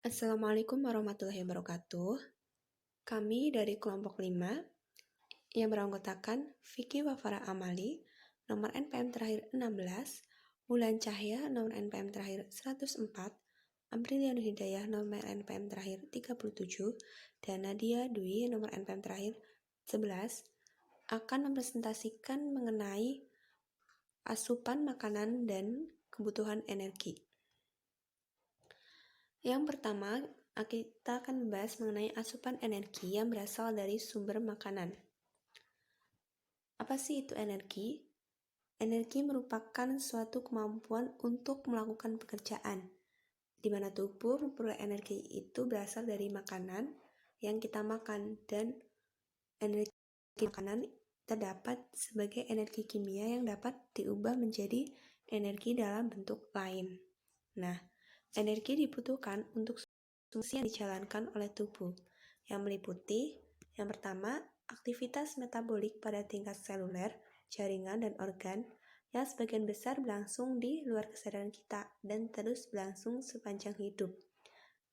Assalamualaikum warahmatullahi wabarakatuh. Kami dari kelompok 5 yang beranggotakan Vicky Wafara Amali, nomor NPM terakhir 16, Wulan Cahya, nomor NPM terakhir 104, Apriliana Hidayah, nomor NPM terakhir 37, dan Nadia Dwi, nomor NPM terakhir 11, akan mempresentasikan mengenai asupan makanan dan kebutuhan energi. Yang pertama, kita akan membahas mengenai asupan energi yang berasal dari sumber makanan. Apa sih itu energi? Energi merupakan suatu kemampuan untuk melakukan pekerjaan, di mana tubuh memperoleh energi itu berasal dari makanan yang kita makan, dan energi makanan terdapat sebagai energi kimia yang dapat diubah menjadi energi dalam bentuk lain. Nah, energi dibutuhkan untuk fungsi yang dijalankan oleh tubuh, yang meliputi yang pertama, aktivitas metabolik pada tingkat seluler, jaringan, dan organ yang sebagian besar berlangsung di luar kesadaran kita dan terus berlangsung sepanjang hidup.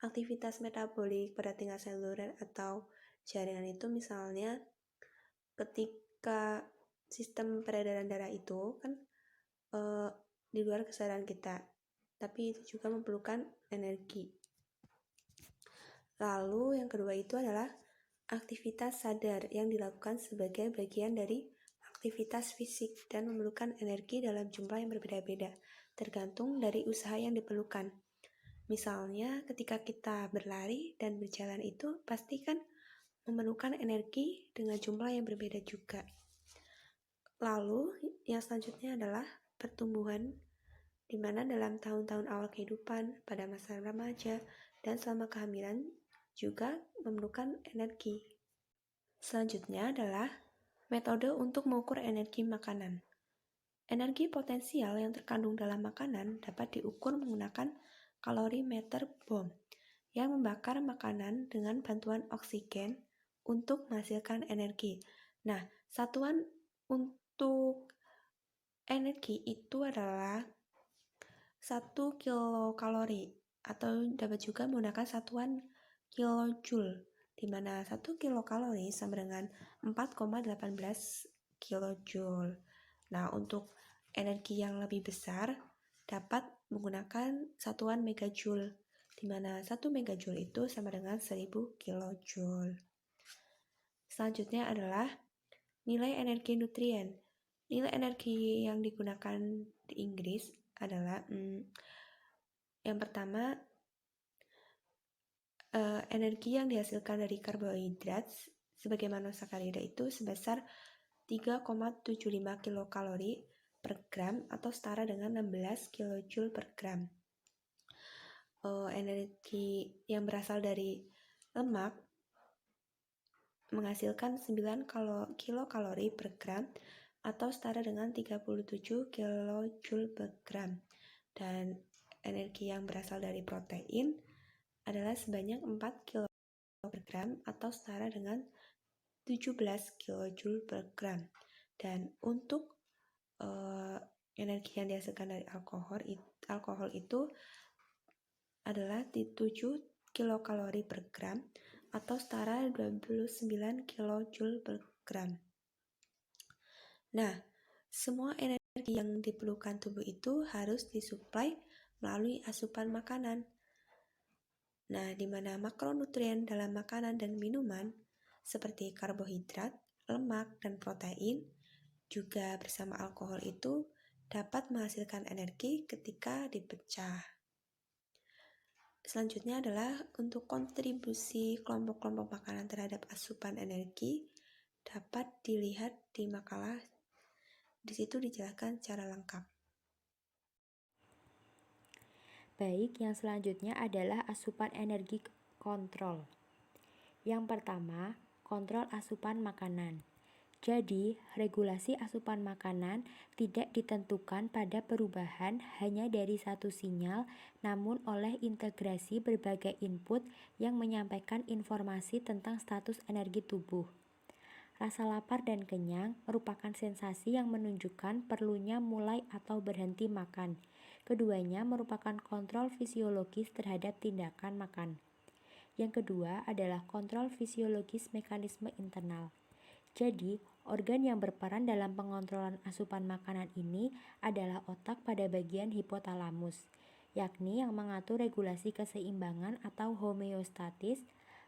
Aktivitas metabolik pada tingkat seluler atau jaringan itu misalnya ketika sistem peredaran darah itu kan di luar kesadaran kita, tapi itu juga memerlukan energi. Lalu yang kedua itu adalah aktivitas sadar yang dilakukan sebagai bagian dari aktivitas fisik dan memerlukan energi dalam jumlah yang berbeda-beda, tergantung dari usaha yang diperlukan. Misalnya ketika kita berlari dan berjalan itu pasti kan memerlukan energi dengan jumlah yang berbeda juga. Lalu yang selanjutnya adalah pertumbuhan, di mana dalam tahun-tahun awal kehidupan, pada masa remaja, dan selama kehamilan juga memerlukan energi. Selanjutnya adalah metode untuk mengukur energi makanan. Energi potensial yang terkandung dalam makanan dapat diukur menggunakan kalorimeter bom yang membakar makanan dengan bantuan oksigen untuk menghasilkan energi. Nah, satuan untuk energi itu adalah 1 kilokalori, atau dapat juga menggunakan satuan kilojoule, di mana 1 kilokalori sama dengan 4,18 kilojoule. Nah, untuk energi yang lebih besar dapat menggunakan satuan megajoule, di mana 1 megajoule itu sama dengan 1000 kilojoule. Selanjutnya adalah nilai energi nutrien. Nilai energi yang digunakan di Inggris adalah yang pertama, energi yang dihasilkan dari karbohidrat sebagai monosakarida itu sebesar 3,75 kilokalori per gram atau setara dengan 16 kilojoule per gram. Energi yang berasal dari lemak menghasilkan 9 kilokalori per gram atau setara dengan 37 kilojoule per gram. Dan energi yang berasal dari protein adalah sebanyak 4 kilo per gram atau setara dengan 17 kilojoule per gram. Dan untuk energi yang dihasilkan dari alkohol itu adalah 7 kilokalori per gram atau setara 29 kilojoule per gram. Nah, semua energi yang diperlukan tubuh itu harus disuplai melalui asupan makanan. Nah, di mana makronutrien dalam makanan dan minuman seperti karbohidrat, lemak, dan protein juga bersama alkohol itu dapat menghasilkan energi ketika dipecah. Selanjutnya adalah untuk kontribusi kelompok-kelompok makanan terhadap asupan energi dapat dilihat di makalah. Di situ dijelaskan secara lengkap. Baik, yang selanjutnya adalah asupan energi kontrol. Yang pertama, kontrol asupan makanan. Jadi, regulasi asupan makanan tidak ditentukan pada perubahan hanya dari satu sinyal, namun oleh integrasi berbagai input yang menyampaikan informasi tentang status energi tubuh. Rasa lapar dan kenyang merupakan sensasi yang menunjukkan perlunya mulai atau berhenti makan. Keduanya merupakan kontrol fisiologis terhadap tindakan makan. Yang kedua adalah kontrol fisiologis mekanisme internal. Jadi, organ yang berperan dalam pengontrolan asupan makanan ini adalah otak pada bagian hipotalamus, yakni yang mengatur regulasi keseimbangan atau homeostatis.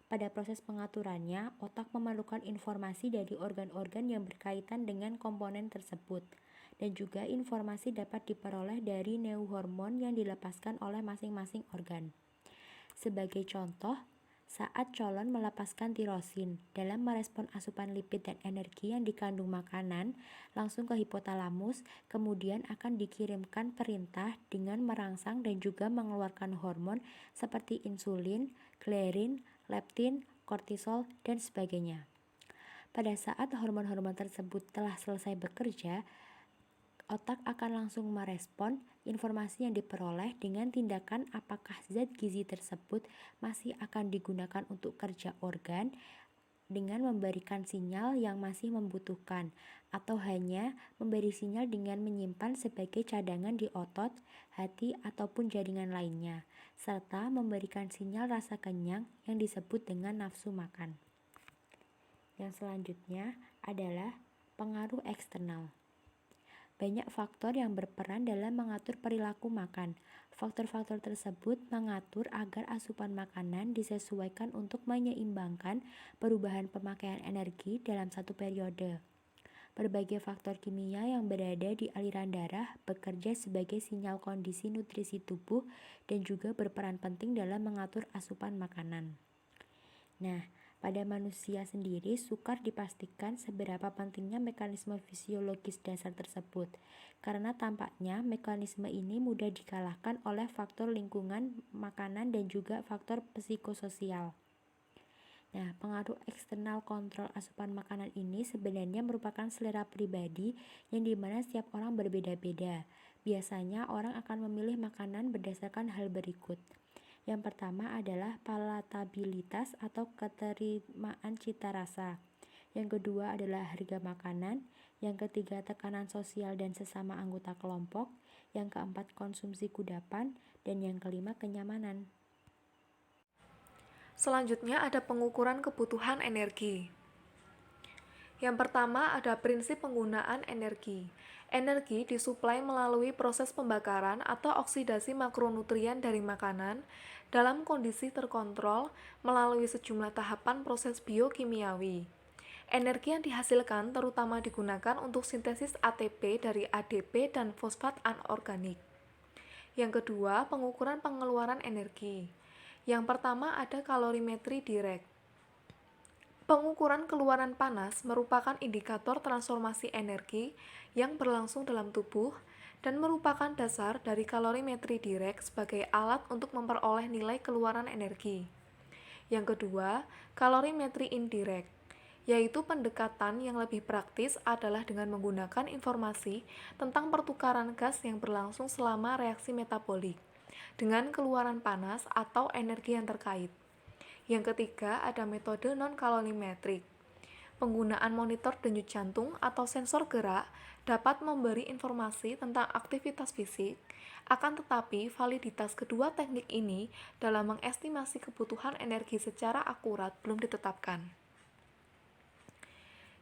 Pada proses pengaturannya, otak memerlukan informasi dari organ-organ yang berkaitan dengan komponen tersebut, dan juga informasi dapat diperoleh dari neurohormon yang dilepaskan oleh masing-masing organ. Sebagai contoh, saat colon melepaskan tirosin dalam merespon asupan lipid dan energi yang dikandung makanan langsung ke hipotalamus, kemudian akan dikirimkan perintah dengan merangsang dan juga mengeluarkan hormon seperti insulin, ghrelin, leptin, kortisol, dan sebagainya. Pada saat hormon-hormon tersebut telah selesai bekerja, otak akan langsung merespon informasi yang diperoleh dengan tindakan apakah zat gizi tersebut masih akan digunakan untuk kerja organ dengan memberikan sinyal yang masih membutuhkan, atau hanya memberi sinyal dengan menyimpan sebagai cadangan di otot, hati, ataupun jaringan lainnya, serta memberikan sinyal rasa kenyang yang disebut dengan nafsu makan. Yang selanjutnya adalah pengaruh eksternal. Banyak faktor yang berperan dalam mengatur perilaku makan. Faktor-faktor tersebut mengatur agar asupan makanan disesuaikan untuk menyeimbangkan perubahan pemakaian energi dalam satu periode. Berbagai faktor kimia yang berada di aliran darah bekerja sebagai sinyal kondisi nutrisi tubuh dan juga berperan penting dalam mengatur asupan makanan. Nah, pada manusia sendiri, sukar dipastikan seberapa pentingnya mekanisme fisiologis dasar tersebut, karena tampaknya mekanisme ini mudah dikalahkan oleh faktor lingkungan makanan dan juga faktor psikososial. Nah, pengaruh eksternal kontrol asupan makanan ini sebenarnya merupakan selera pribadi yang dimana setiap orang berbeda-beda. Biasanya orang akan memilih makanan berdasarkan hal berikut. Yang pertama adalah palatabilitas atau keterimaan cita rasa. Yang kedua adalah harga makanan. Yang ketiga tekanan sosial dan sesama anggota kelompok. Yang keempat konsumsi kudapan. Dan yang kelima kenyamanan. Selanjutnya ada pengukuran kebutuhan energi. Yang pertama ada prinsip penggunaan energi. Energi disuplai melalui proses pembakaran atau oksidasi makronutrien dari makanan dalam kondisi terkontrol melalui sejumlah tahapan proses biokimiawi. Energi yang dihasilkan terutama digunakan untuk sintesis ATP dari ADP dan fosfat anorganik. Yang kedua, pengukuran pengeluaran energi. Yang pertama ada kalorimetri direct. Pengukuran keluaran panas merupakan indikator transformasi energi yang berlangsung dalam tubuh dan merupakan dasar dari kalorimetri direct sebagai alat untuk memperoleh nilai keluaran energi. Yang kedua, kalorimetri indirect, yaitu pendekatan yang lebih praktis adalah dengan menggunakan informasi tentang pertukaran gas yang berlangsung selama reaksi metabolik dengan keluaran panas atau energi yang terkait. Yang ketiga, ada metode non-kalorimetrik. Penggunaan monitor denyut jantung atau sensor gerak dapat memberi informasi tentang aktivitas fisik, akan tetapi validitas kedua teknik ini dalam mengestimasi kebutuhan energi secara akurat belum ditetapkan.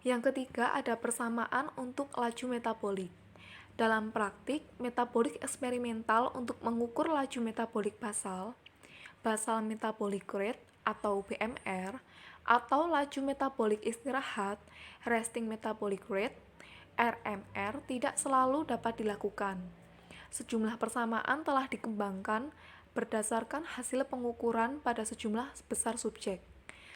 Yang ketiga, ada persamaan untuk laju metabolik. Dalam praktik, metabolik eksperimental untuk mengukur laju metabolik basal metabolic rate atau BMR, atau laju metabolik istirahat, resting metabolic rate, RMR, tidak selalu dapat dilakukan. Sejumlah persamaan telah dikembangkan berdasarkan hasil pengukuran pada sejumlah besar subjek,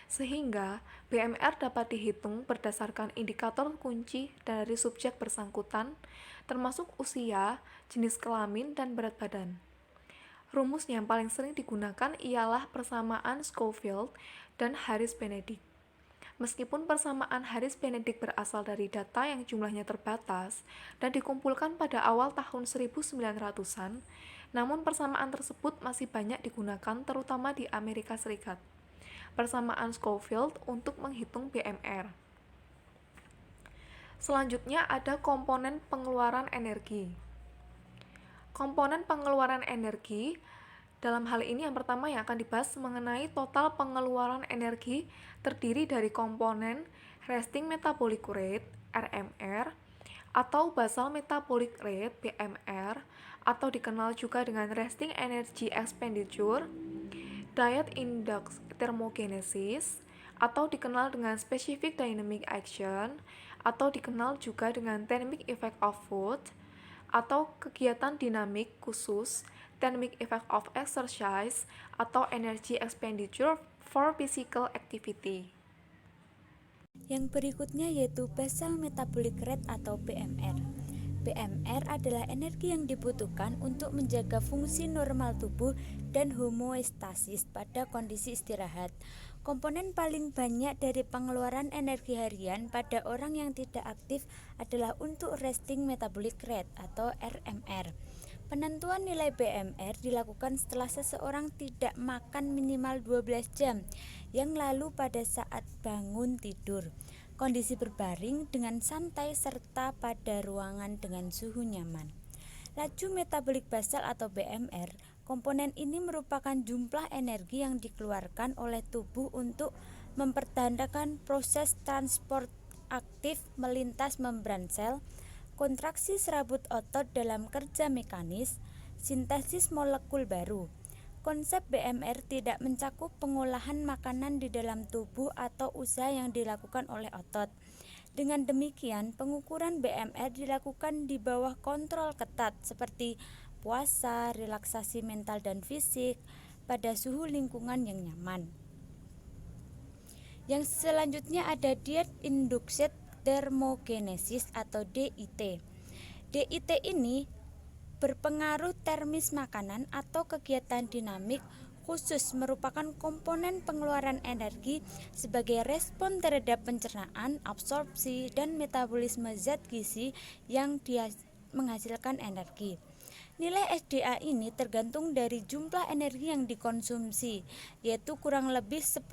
sehingga BMR dapat dihitung berdasarkan indikator kunci dari subjek bersangkutan, termasuk usia, jenis kelamin, dan berat badan. Rumus yang paling sering digunakan ialah persamaan Schofield dan Harris-Benedict. Meskipun persamaan Harris-Benedict berasal dari data yang jumlahnya terbatas dan dikumpulkan pada awal tahun 1900-an, namun persamaan tersebut masih banyak digunakan terutama di Amerika Serikat. Persamaan Schofield untuk menghitung BMR. Selanjutnya ada komponen pengeluaran energi. Komponen pengeluaran energi, dalam hal ini yang pertama yang akan dibahas mengenai total pengeluaran energi terdiri dari komponen resting metabolic rate (RMR) atau basal metabolic rate (BMR) atau dikenal juga dengan resting energy expenditure, diet index thermogenesis atau dikenal dengan specific dynamic action atau dikenal juga dengan thermic effect of food atau kegiatan dinamik khusus, dynamic effect of exercise, atau energy expenditure for physical activity. Yang berikutnya yaitu basal metabolic rate atau BMR. BMR adalah energi yang dibutuhkan untuk menjaga fungsi normal tubuh dan homeostasis pada kondisi istirahat. Komponen paling banyak dari pengeluaran energi harian pada orang yang tidak aktif adalah untuk resting metabolic rate atau RMR. Penentuan nilai BMR dilakukan setelah seseorang tidak makan minimal 12 jam yang lalu pada saat bangun tidur, kondisi berbaring dengan santai serta pada ruangan dengan suhu nyaman. Laju metabolik basal atau BMR, komponen ini merupakan jumlah energi yang dikeluarkan oleh tubuh untuk mempertahankan proses transport aktif melintas membran sel, kontraksi serabut otot dalam kerja mekanis, sintesis molekul baru. Konsep BMR tidak mencakup pengolahan makanan di dalam tubuh atau usaha yang dilakukan oleh otot. Dengan demikian, pengukuran BMR dilakukan di bawah kontrol ketat seperti puasa, relaksasi mental dan fisik, pada suhu lingkungan yang nyaman. Yang selanjutnya ada diet induced thermogenesis atau DIT. DIT ini berpengaruh termis makanan atau kegiatan dinamik khusus merupakan komponen pengeluaran energi sebagai respon terhadap pencernaan, absorpsi, dan metabolisme zat gizi yang menghasilkan energi. Nilai SDA ini tergantung dari jumlah energi yang dikonsumsi, yaitu kurang lebih 10%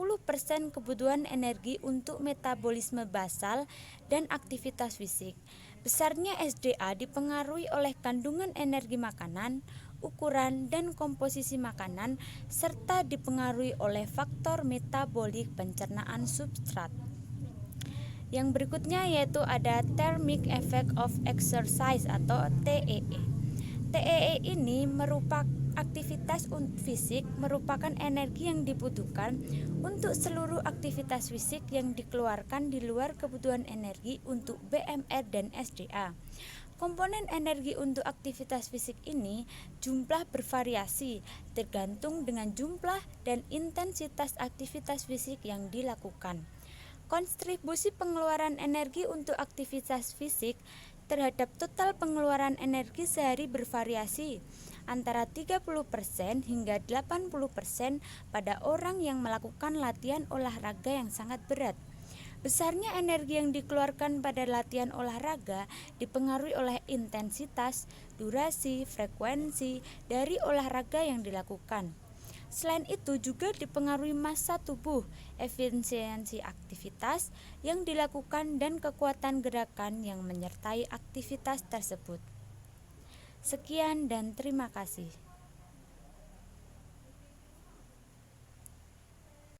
kebutuhan energi untuk metabolisme basal dan aktivitas fisik. Besarnya SDA dipengaruhi oleh kandungan energi makanan, ukuran dan komposisi makanan, serta dipengaruhi oleh faktor metabolik pencernaan substrat. Yang berikutnya yaitu ada thermic effect of exercise atau TEE. TEE ini merupakan aktivitas fisik merupakan energi yang dibutuhkan untuk seluruh aktivitas fisik yang dikeluarkan di luar kebutuhan energi untuk BMR dan SDA. Komponen energi untuk aktivitas fisik ini jumlah bervariasi tergantung dengan jumlah dan intensitas aktivitas fisik yang dilakukan. Kontribusi pengeluaran energi untuk aktivitas fisik terhadap total pengeluaran energi sehari bervariasi antara 30% hingga 80% pada orang yang melakukan latihan olahraga yang sangat berat. Besarnya energi yang dikeluarkan pada latihan olahraga dipengaruhi oleh intensitas, durasi, frekuensi dari olahraga yang dilakukan. Selain itu juga dipengaruhi massa tubuh, efisiensi aktivitas yang dilakukan dan kekuatan gerakan yang menyertai aktivitas tersebut. Sekian dan terima kasih.